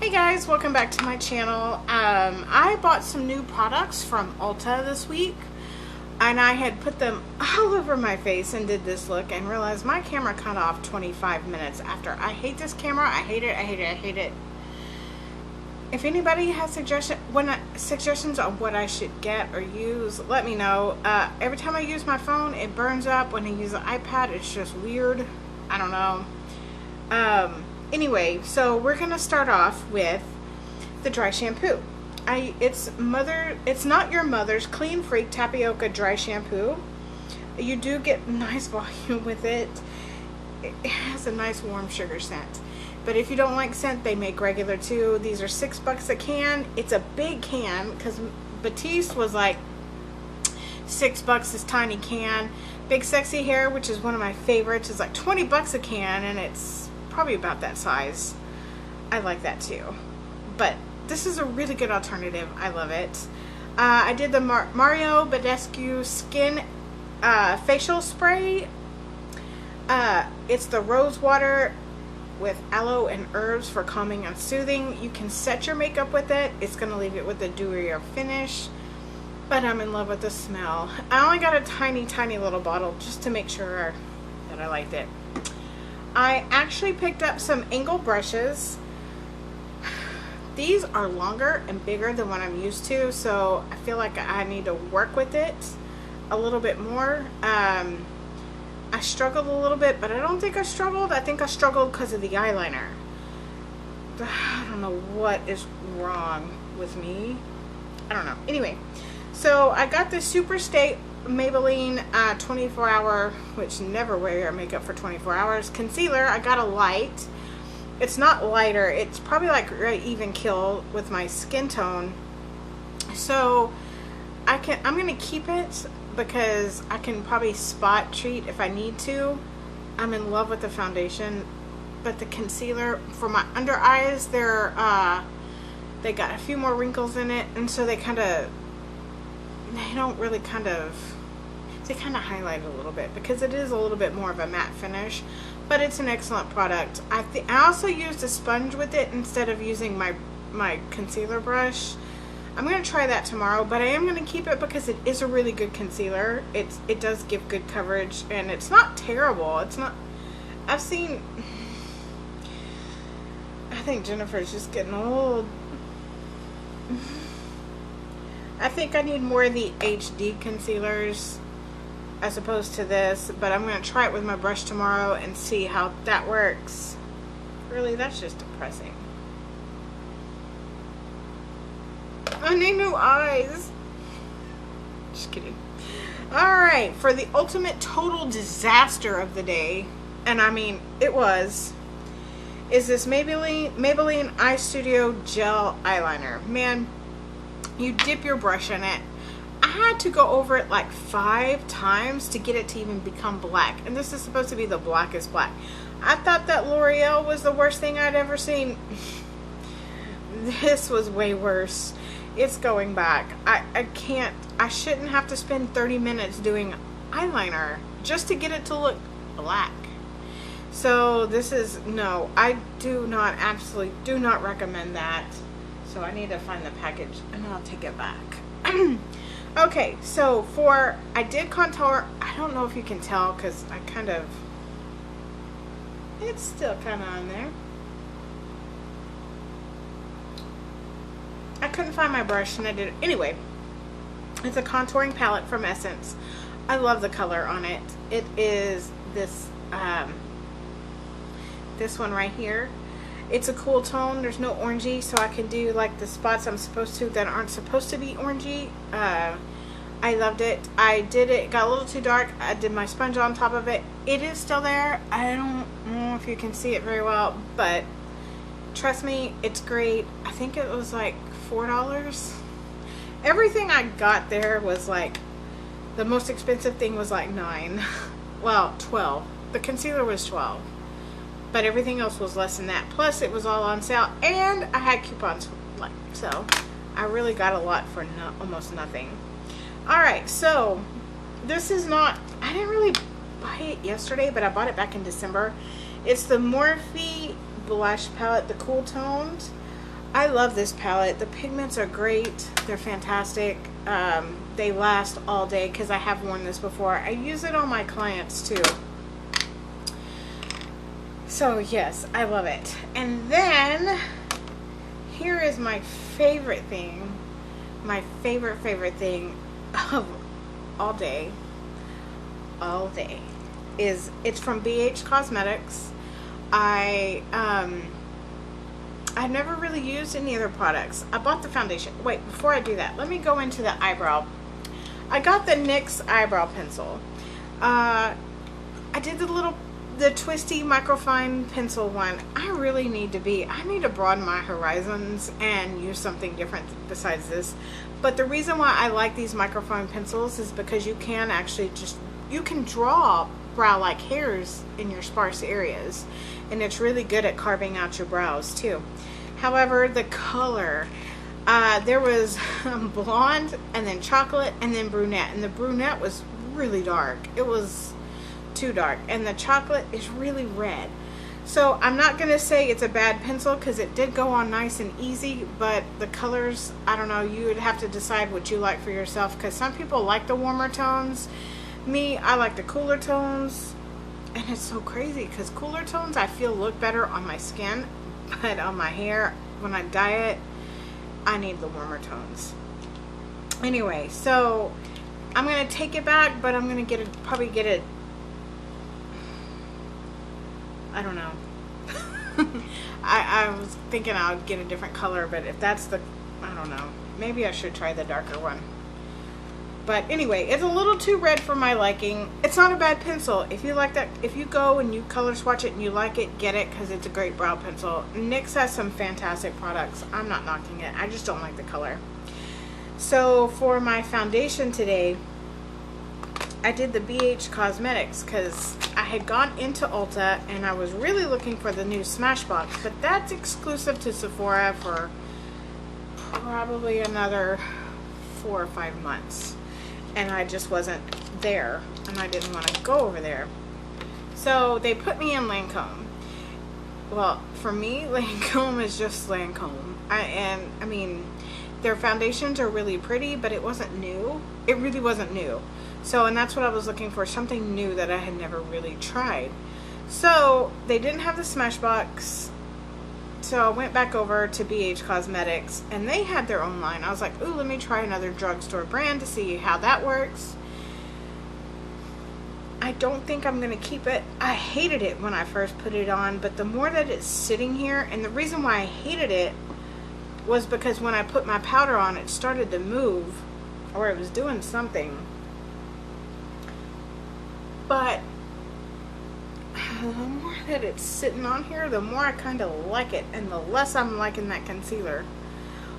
Hey guys, welcome back to my channel. I bought some new products from Ulta this week, and I had put them all over my face and did this look and realized my camera cut off 25 minutes after. I hate this camera. I hate it. I hate it. I hate it. If anybody has suggestions on what I should get or use, let me know. Every time I use my phone, it burns up. When I use the iPad, it's just weird. I don't know. Anyway, so we're gonna start off with the dry shampoo. It's not your mother's Clean Freak Tapioca Dry Shampoo. You do get nice volume with it. It has a nice warm sugar scent. But if you don't like scent, they make regular too. These are $6 a can. It's a big can because Batiste was like $6 this tiny can. Big Sexy Hair, which is one of my favorites, is like $20 a can, and it's probably about that size. I like that too, but this is a really good alternative. I love it. I did the Mario Badescu Skin Facial Spray. It's the rose water with aloe and herbs for calming and soothing. You can set your makeup with it. It's going to leave it with a dewier finish, but I'm in love with the smell. I only got a tiny little bottle just to make sure that I liked it. I actually picked up some angle brushes. These are longer and bigger than what I'm used to, so I feel like I need to work with it a little bit more. I struggled a little bit, but I don't think I struggled. I think I struggled because of the eyeliner. I don't know what is wrong with me. I don't know. Anyway, so I got this Super Stay Maybelline 24 hour, which never wear your makeup for 24 hours, concealer. I got a light. It's not lighter. It's probably like right even kill with my skin tone. So I'm going to keep it because I can probably spot treat if I need to. I'm in love with the foundation, but the concealer for my under eyes, they got a few more wrinkles in it, and so they kind of highlight a little bit because it is a little bit more of a matte finish, but it's an excellent product. I also used a sponge with it instead of using my concealer brush. I'm going to try that tomorrow, but I am going to keep it because it is a really good concealer. It does give good coverage, and it's not terrible. It's not. I think Jennifer's just getting old. I think I need more of the HD concealers as opposed to this, but I'm going to try it with my brush tomorrow and see how that works. Really, that's just depressing. I need new eyes. Just kidding. Alright, for the ultimate total disaster of the day, and I mean, it was, is this Maybelline Eye Studio Gel Eyeliner. Man, you dip your brush in it. I had to go over it like 5 times to get it to even become black, and this is supposed to be the blackest black. I thought that L'Oreal was the worst thing I'd ever seen. This was way worse. It's going back. I shouldn't have to spend 30 minutes doing eyeliner just to get it to look black. So this is, no, I absolutely do not recommend that. So I need to find the package and I'll take it back. Okay, so I did contour. I don't know if you can tell because it's still kind of on there. I couldn't find my brush and I did it. Anyway, it's a contouring palette from Essence. I love the color on it. It is this one right here. It's a cool tone. There's no orangey, so I can do like the spots I'm supposed to that aren't supposed to be orangey. I loved it. I did it. Got a little too dark. I did my sponge on top of it. It is still there. I don't know if you can see it very well, but trust me, it's great. I think it was like $4. Everything I got there was like, the most expensive thing was like $9. Well, $12. The concealer was $12. But everything else was less than that. Plus, it was all on sale, and I had coupons. So, I really got a lot for almost nothing. Alright, so, this is not, I didn't really buy it yesterday, but I bought it back in December. It's the Morphe blush palette, the cool tones. I love this palette. The pigments are great. They're fantastic. They last all day because I have worn this before. I use it on my clients too. So yes, I love it. And then here is my favorite thing. My favorite thing of all day. All day. It's from BH Cosmetics. I've never really used any other products. I bought the foundation. Wait, before I do that, let me go into the eyebrow. I got the NYX eyebrow pencil. I did the twisty microfine pencil one. I need to broaden my horizons and use something different besides this. But the reason why I like these microfine pencils is because you can actually you can draw brow-like hairs in your sparse areas. And it's really good at carving out your brows too. However, the color, there was blonde and then chocolate and then brunette. And the brunette was really dark. It was too dark. And the chocolate is really red. So I'm not going to say it's a bad pencil because it did go on nice and easy. But the colors, I don't know. You would have to decide what you like for yourself. Because some people like the warmer tones. Me, I like the cooler tones. And it's so crazy because cooler tones I feel look better on my skin, but on my hair, when I dye it, I need the warmer tones. Anyway, so I'm going to take it back, but I'm going to probably get it, I don't know. I was thinking I would get a different color, but if that's I don't know. Maybe I should try the darker one. But anyway, it's a little too red for my liking. It's not a bad pencil. If you like that, if you go and you color swatch it and you like it, get it because it's a great brow pencil. NYX has some fantastic products. I'm not knocking it. I just don't like the color. So for my foundation today, I did the BH Cosmetics because I had gone into Ulta and I was really looking for the new Smashbox. But that's exclusive to Sephora for probably another 4 or 5 months. And I just wasn't there, and I didn't want to go over there. So they put me in Lancome. Well, for me, Lancome is just Lancome. I mean, their foundations are really pretty, but it wasn't new. It really wasn't new. So, and that's what I was looking for, something new that I had never really tried. So they didn't have the Smashbox. So I went back over to BH Cosmetics and they had their own line. I was like, ooh, let me try another drugstore brand to see how that works. I don't think I'm going to keep it. I hated it when I first put it on, but the more that it's sitting here, and the reason why I hated it was because when I put my powder on, it started to move, or it was doing something. But the more that it's sitting on here, the more I kind of like it, and the less I'm liking that concealer.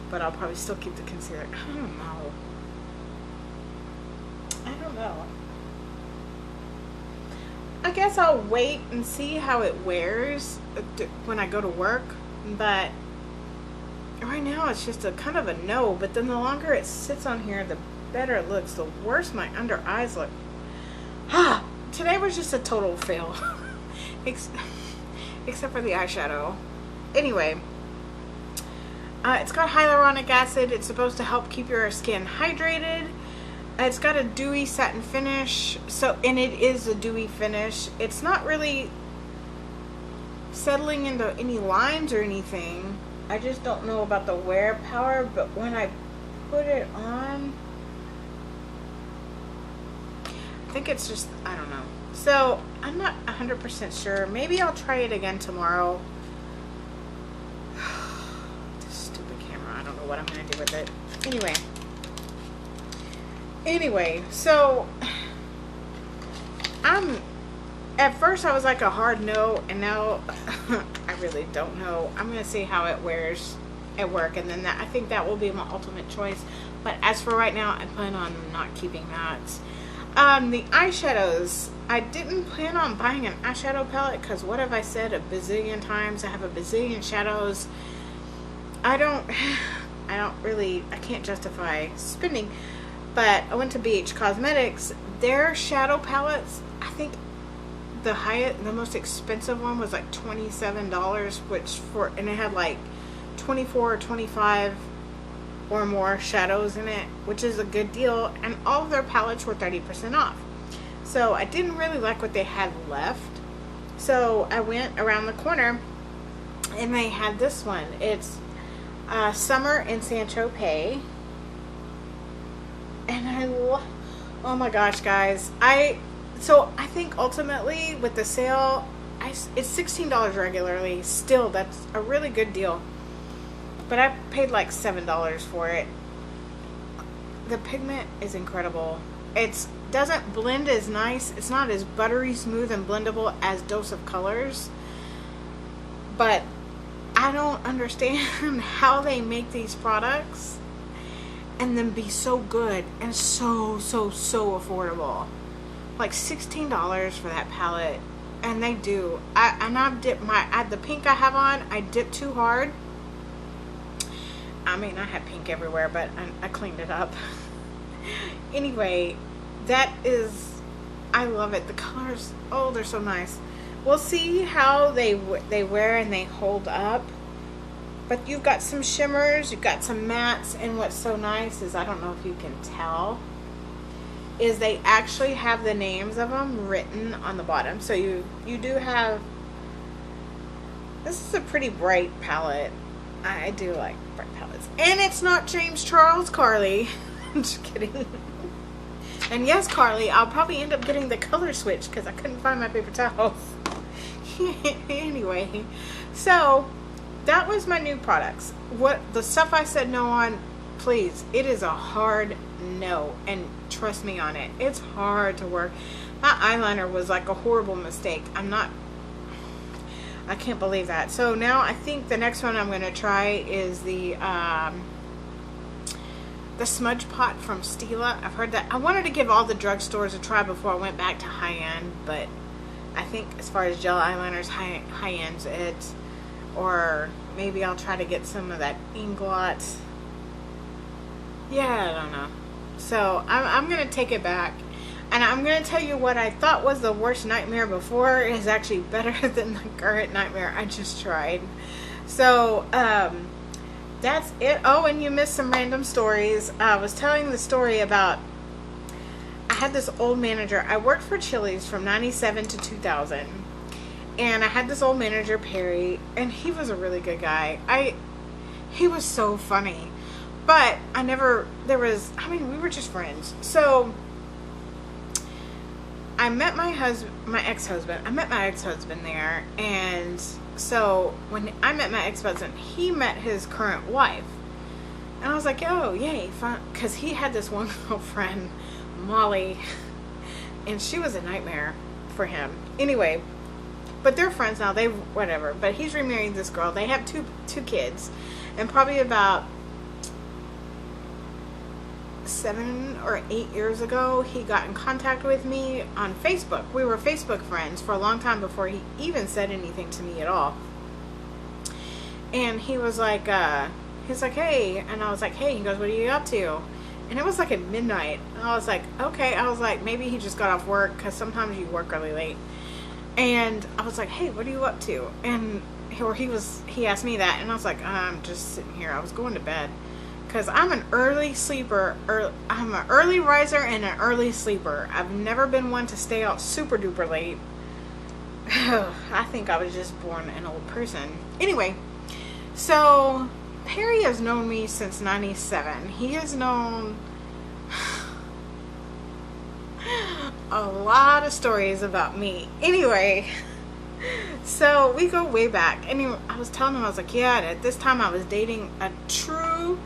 But I'll probably still keep the concealer. I don't know. I don't know. I guess I'll wait and see how it wears when I go to work. But right now it's just a kind of a no. But then the longer it sits on here, the better it looks. The worse my under eyes look. Today was just a total fail. Except for the eyeshadow. Anyway, it's got hyaluronic acid. It's supposed to help keep your skin hydrated. It's got a dewy satin finish. And it is a dewy finish. It's not really settling into any lines or anything. I just don't know about the wear power, but when I put it on, I think it's just, I don't know. So I'm not 100% sure. Maybe I'll try it again tomorrow. This stupid camera. I don't know what I'm going to do with it. Anyway, so at first I was like a hard no, and now I really don't know. I'm going to see how it wears at work, and then I think that will be my ultimate choice. But as for right now, I plan on not keeping that. The eyeshadows, I didn't plan on buying an eyeshadow palette because what have I said a bazillion times? I have a bazillion shadows. I can't justify spending. But I went to BH Cosmetics. Their shadow palettes, I think the most expensive one was like $27, and it had like 24 or 25 or more shadows in it, which is a good deal, and all of their palettes were 30% off. So I didn't really like what they had left, so I went around the corner and they had this one. It's Summer in St.Tropez, and I love, oh my gosh guys, so I think ultimately with the sale, it's $16 regularly. Still, that's a really good deal, but I paid like $7 for it. The pigment is incredible. It doesn't blend as nice. It's not as buttery smooth and blendable as Dose of Colors, but I don't understand how they make these products and then be so good and so affordable. Like $16 for that palette, and they do. I've dipped the pink I have on, I dipped too hard. I mean, I had pink everywhere, but I cleaned it up. Anyway, that is, I love it. The colors, oh, they're so nice. We'll see how they wear and they hold up. But you've got some shimmers, you've got some mattes, and what's so nice is, I don't know if you can tell, is they actually have the names of them written on the bottom. So you do have, this is a pretty bright palette. I do like bright palettes. And it's not James Charles, Carly. I'm just kidding. And yes, Carly, I'll probably end up getting the color switch because I couldn't find my paper towels. Anyway, so that was my new products. What the stuff I said no on, please, it is a hard no, and trust me on it. It's hard to work. My eyeliner was like a horrible mistake. I can't believe that. So now I think the next one I'm going to try is the smudge pot from Stila. I've heard that. I wanted to give all the drugstores a try before I went back to high-end, but I think as far as gel eyeliners, high-end's it. Or maybe I'll try to get some of that Inglot. Yeah, I don't know. So I'm going to take it back. And I'm going to tell you what I thought was the worst nightmare before is actually better than the current nightmare I just tried. So, that's it. Oh, and you missed some random stories. I was telling the story about, I had this old manager. I worked for Chili's from 97 to 2000. And I had this old manager, Perry, and he was a really good guy. He was so funny. But I mean, we were just friends. So I met my ex-husband. I met my ex-husband there, and so when I met my ex-husband, he met his current wife, and I was like, oh, yay, fun, because he had this one girlfriend, Molly, and she was a nightmare for him. Anyway, but they're friends now. Whatever. But he's remarried this girl. They have two kids, and probably about 7 or 8 years ago, he got in contact with me on Facebook. We were Facebook friends for a long time before he even said anything to me at all. And he was like, hey, and I was like, hey. He goes, what are you up to? And it was like at midnight. And I was like, okay. I was like, maybe he just got off work, because sometimes you work really late. And I was like, hey, what are you up to? And he asked me that, and I was like, I'm just sitting here. I was going to bed. Because I'm an early sleeper. I'm an early riser and an early sleeper. I've never been one to stay out super duper late. I think I was just born an old person. Anyway, so Perry has known me since 97. He has known a lot of stories about me. Anyway, so we go way back. Anyway, I was telling him, I was like, yeah, at this time I was dating a true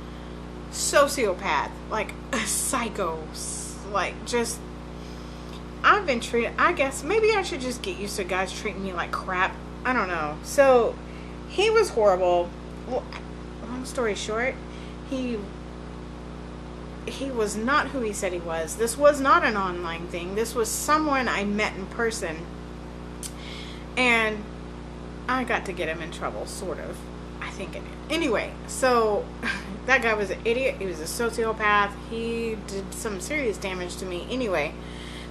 sociopath, like a psycho, like just, I've been treated, I guess maybe I should just get used to guys treating me like crap. I don't know. So he was horrible. Well, long story short, he was not who he said he was. This was not an online thing. This was someone I met in person, and I got to get him in trouble, sort of, I think. Anyway, so that guy was an idiot. He was a sociopath. He did some serious damage to me. Anyway,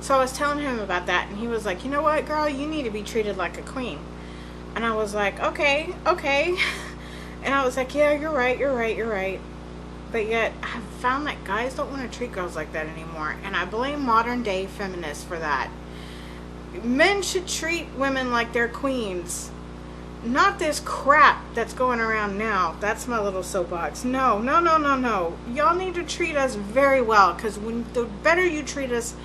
so I was telling him about that, and he was like, you know what, girl, you need to be treated like a queen. And I was like, okay. And I was like, yeah, you're right, you're right, you're right. But yet, I've found that guys don't want to treat girls like that anymore. And I blame modern day feminists for that. Men should treat women like they're queens. Not this crap that's going around now. That's my little soapbox. No, no, no, no, no. Y'all need to treat us very well. Because the better you treat us,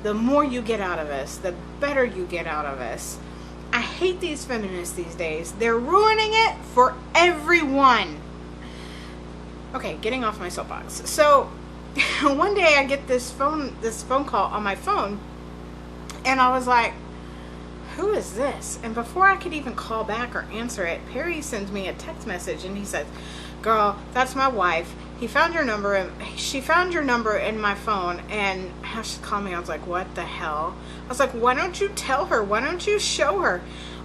the more you get out of us. The better you get out of us. I hate these feminists these days. They're ruining it for everyone. Okay, getting off my soapbox. So, one day I get this phone call on my phone, and I was like, who is this? And before I could even call back or answer it, Perry sends me a text message, and he says, girl, that's my wife. She found your number in my phone, and she called me. I was like, what the hell? I was like, why don't you tell her? Why don't you show her?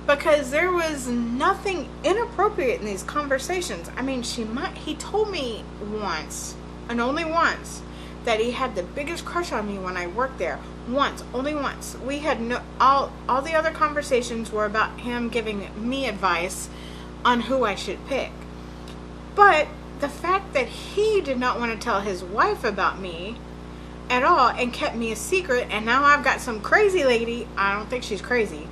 Because there was nothing inappropriate in these conversations. I mean, he told me once, and only once, that he had the biggest crush on me when I worked there. Once, only once. We had all the other conversations were about him giving me advice on who I should pick. But the fact that he did not want to tell his wife about me at all and kept me a secret, and now I've got some crazy lady. I don't think she's crazy.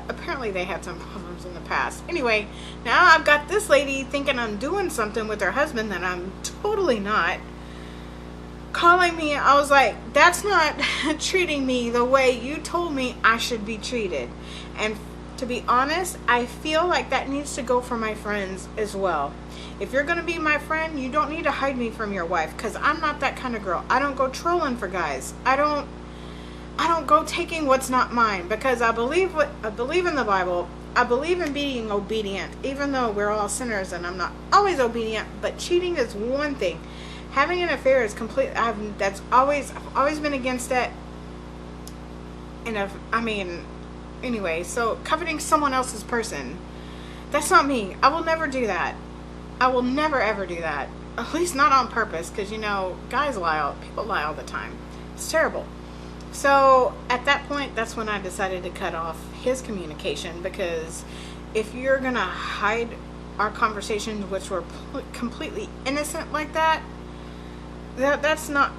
Apparently they had some problems in the past. Anyway, now I've got this lady thinking I'm doing something with her husband that I'm totally not. Calling me, I was like, that's not treating me the way you told me I should be treated. And to be honest, I feel like that needs to go for my friends as well. If you're going to be my friend, you don't need to hide me from your wife, because I'm not that kind of girl. I don't go trolling for guys. I don't go taking what's not mine, because I believe in the Bible. I believe in being obedient, even though we're all sinners and I'm not always obedient. But cheating is one thing. Having an affair is complete. I've always been against it. And anyway, so coveting someone else's person, that's not me. I will never do that. I will never ever do that. At least not on purpose, because guys lie. People lie all the time. It's terrible. So at that point, that's when I decided to cut off his communication, because if you're gonna hide our conversations, which were completely innocent like that, that's not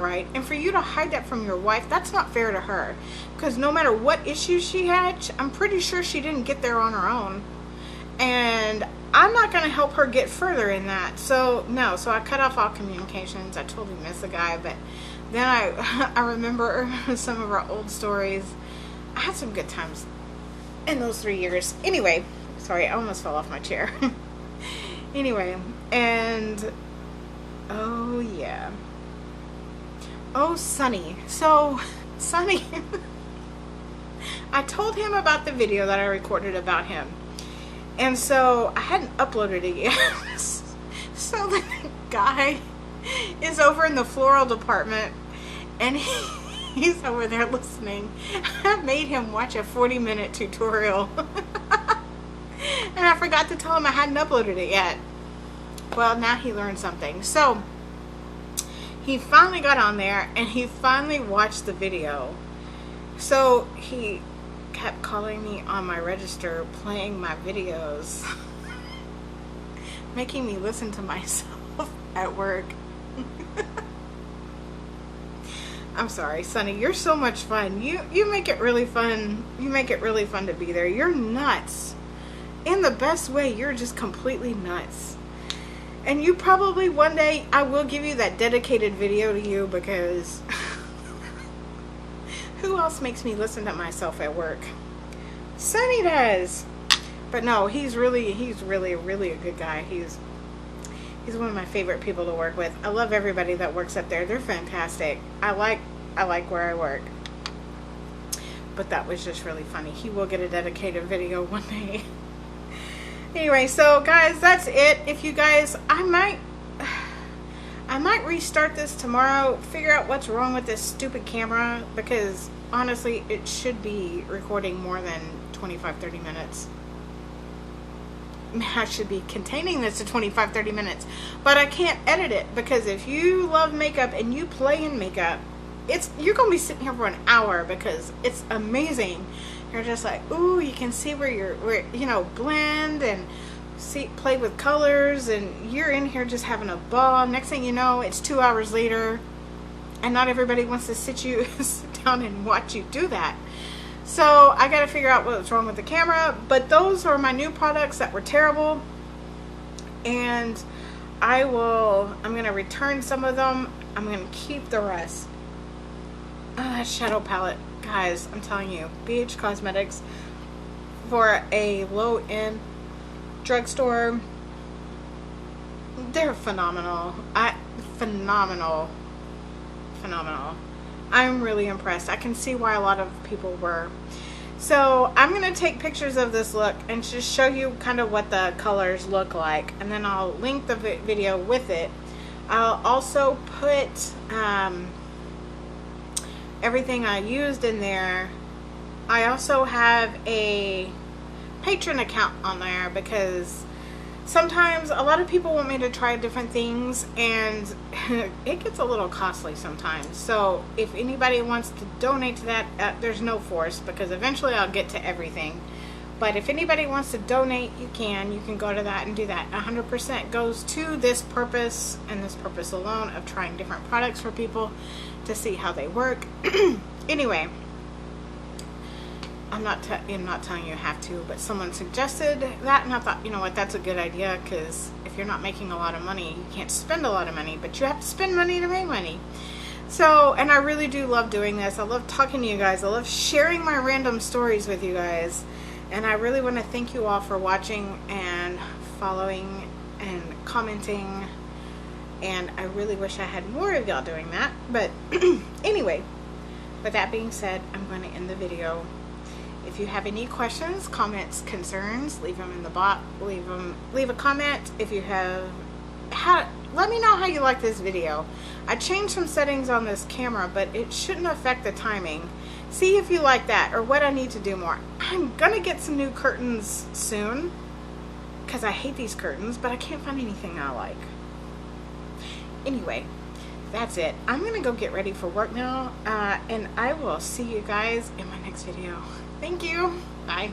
right. And for you to hide that from your wife, that's not fair to her, because no matter what issues she had, I'm pretty sure she didn't get there on her own, and I'm not going to help her get further in that. So no, so I cut off all communications. I totally miss the guy, but then I remember some of our old stories. I had some good times in those 3 years. Anyway, sorry, I almost fell off my chair. Anyway, and oh yeah. Oh, Sonny. So, Sonny, I told him about the video that I recorded about him. And so, I hadn't uploaded it yet. So, the guy is over in the floral department, and he's over there listening. I made him watch a 40-minute tutorial. And I forgot to tell him I hadn't uploaded it yet. Well, now he learned something. So, he finally got on there, and he finally watched the video. So, he kept calling me on my register, playing my videos, making me listen to myself at work. I'm sorry, Sonny, you're so much fun. You make it really fun. You make it really fun to be there. You're nuts. In the best way, you're just completely nuts. And you probably one day, I will give you that dedicated video to you, because who else makes me listen to myself at work? Sonny does. But no, he's really a good guy. He's one of my favorite people to work with. I love everybody that works up there. They're fantastic. I like where I work. But that was just really funny. He will get a dedicated video one day. Anyway, so guys, that's it. If you guys, I might restart this tomorrow, figure out what's wrong with this stupid camera, because honestly, it should be recording more than 25-30 minutes. I should be containing this to 25-30 minutes, but I can't edit it, because if you love makeup and you play in makeup, you're gonna be sitting here for an hour, because it's amazing. You're just like, ooh, you can see where you know, blend and see, play with colors, and you're in here just having a ball. Next thing you know, it's 2 hours later, and not everybody wants to sit down and watch you do that. So I got to figure out what's wrong with the camera. But those are my new products that were terrible, and I'm going to return some of them. I'm going to keep the rest. That shadow palette, guys, I'm telling you, BH Cosmetics, for a low-end drugstore, they're phenomenal. Phenomenal. I'm really impressed. I can see why a lot of people were. So I'm going to take pictures of this look and just show you kind of what the colors look like, and then I'll link the video with it. I'll also put everything I used in there. I also have a Patreon account on there because sometimes a lot of people want me to try different things, and it gets a little costly sometimes. So if anybody wants to donate to that, there's no force, because eventually I'll get to everything. But if anybody wants to donate, you can go to that and do that. 100% goes to this purpose, and this purpose alone, of trying different products for people to see how they work. Anyway, I'm not telling you have to, but someone suggested that, and I thought, you know what, that's a good idea, because if you're not making a lot of money, you can't spend a lot of money, but you have to spend money to make money. So, and I really do love doing this. I love talking to you guys. I love sharing my random stories with you guys. And I really want to thank you all for watching and following and commenting. And I really wish I had more of y'all doing that. But anyway, with that being said, I'm going to end the video. If you have any questions, comments, concerns, leave them in the box. Leave a comment. If you let me know how you like this video. I changed some settings on this camera, but it shouldn't affect the timing. See if you like that, or what I need to do more. I'm gonna get some new curtains soon, because I hate these curtains, but I can't find anything I like. Anyway, that's it. I'm gonna go get ready for work now, and I will see you guys in my next video. Thank you. Bye.